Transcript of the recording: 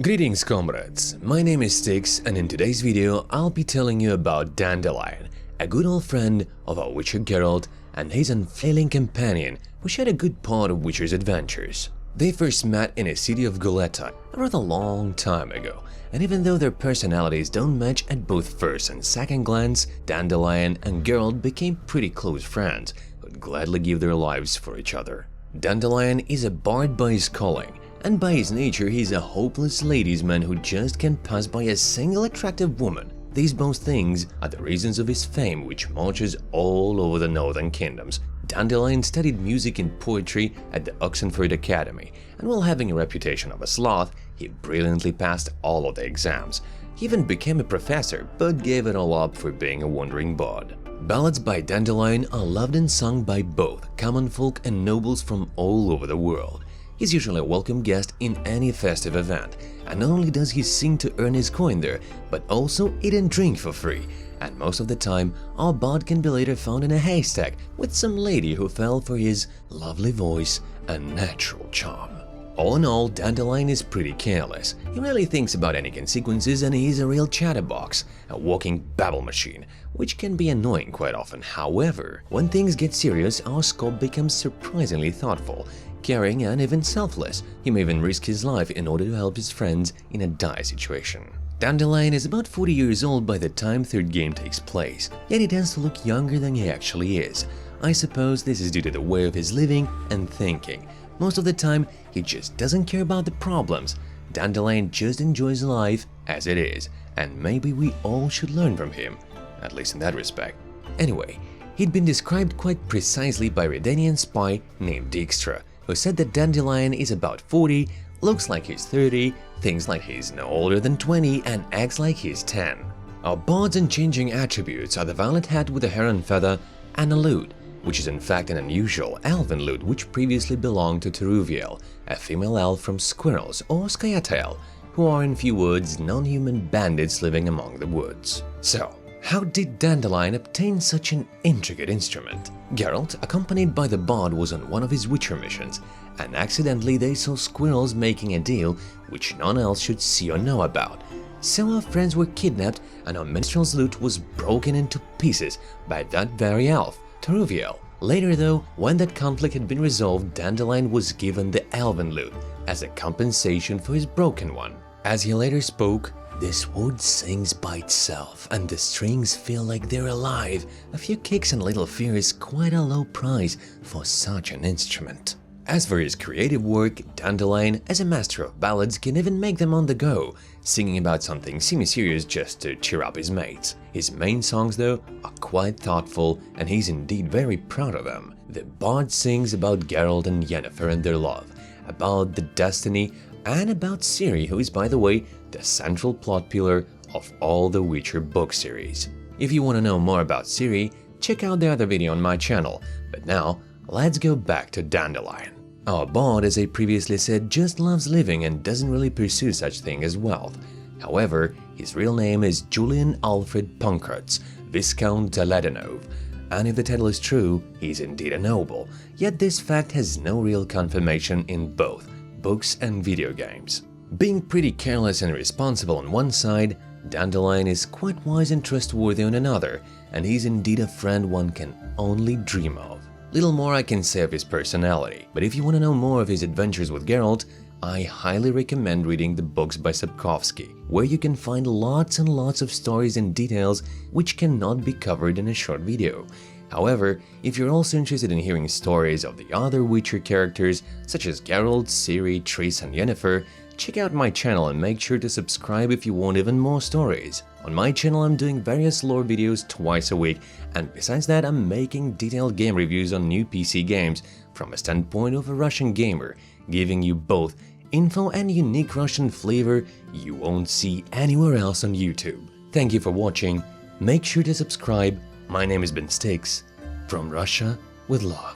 Greetings comrades, my name is Styx and in today's video I'll be telling you about Dandelion, a good old friend of our Witcher Geralt and his unfailing companion who shared a good part of Witcher's adventures. They first met in a city of Goleta a rather long time ago, and even though their personalities don't match at both first and second glance, Dandelion and Geralt became pretty close friends who'd gladly give their lives for each other. Dandelion is a bard by his calling, and by his nature he's a hopeless ladies' man who just can't pass by a single attractive woman. These both things are the reasons of his fame, which marches all over the northern kingdoms. Dandelion studied music and poetry at the Oxenford Academy, and while having a reputation of a sloth, he brilliantly passed all of the exams. He even became a professor, but gave it all up for being a wandering bard. Ballads by Dandelion are loved and sung by both common folk and nobles from all over the world. He's usually a welcome guest in any festive event, and not only does he sing to earn his coin there, but also eat and drink for free. And most of the time, our bard can be later found in a haystack with some lady who fell for his lovely voice and natural charm. All in all, Dandelion is pretty careless. He rarely thinks about any consequences and he's a real chatterbox, a walking babble machine, which can be annoying quite often. However, when things get serious, our scope becomes surprisingly thoughtful, caring and even selfless. He may even risk his life in order to help his friends in a dire situation. Dandelion is about 40 years old by the time third game takes place, yet he tends to look younger than he actually is. I suppose this is due to the way of his living and thinking. Most of the time, he just doesn't care about the problems. Dandelion just enjoys life as it is, and maybe we all should learn from him, at least in that respect. Anyway, he'd been described quite precisely by a Redanian spy named Dijkstra, who said that Dandelion is about 40, looks like he's 30, thinks like he's no older than 20, and acts like he's 10. Our bard's unchanging attributes are the violet hat with a heron feather and a lute, which is in fact an unusual elven lute which previously belonged to Teruviel, a female elf from Squirrels or Skyatail, who are in few words non-human bandits living among the woods. So, how did Dandelion obtain such an intricate instrument? Geralt, accompanied by the bard, was on one of his Witcher missions, and accidentally they saw squirrels making a deal which none else should see or know about. So our friends were kidnapped and our minstrel's lute was broken into pieces by that very elf, Teruviel. Later though, when that conflict had been resolved, Dandelion was given the elven lute as a compensation for his broken one. As he later spoke, "This wood sings by itself, and the strings feel like they're alive. A few kicks and a little fear is quite a low price for such an instrument." As for his creative work, Dandelion, as a master of ballads, can even make them on the go, singing about something semi-serious just to cheer up his mates. His main songs, though, are quite thoughtful, and he's indeed very proud of them. The bard sings about Geralt and Yennefer and their love, about the destiny, and about Ciri, who is, by the way, the central plot pillar of all the Witcher book series. If you want to know more about Ciri, check out the other video on my channel, but now let's go back to Dandelion. Our bard, as I previously said, just loves living and doesn't really pursue such thing as wealth. However, his real name is Julian Alfred Punkarts, Viscount Teledanov, and if the title is true, he's indeed a noble, yet this fact has no real confirmation in both books and video games. Being pretty careless and irresponsible on one side, Dandelion is quite wise and trustworthy on another, and he's indeed a friend one can only dream of. Little more I can say of his personality, but if you want to know more of his adventures with Geralt, I highly recommend reading the books by Sapkowski, where you can find lots and lots of stories and details which cannot be covered in a short video. However, if you're also interested in hearing stories of the other Witcher characters such as Geralt, Ciri, Triss and Yennefer, check out my channel and make sure to subscribe if you want even more stories. On my channel I'm doing various lore videos twice a week, and besides that I'm making detailed game reviews on new PC games from a standpoint of a Russian gamer, giving you both info and unique Russian flavor you won't see anywhere else on YouTube. Thank you for watching, make sure to subscribe. My name has been Styx, from Russia with love.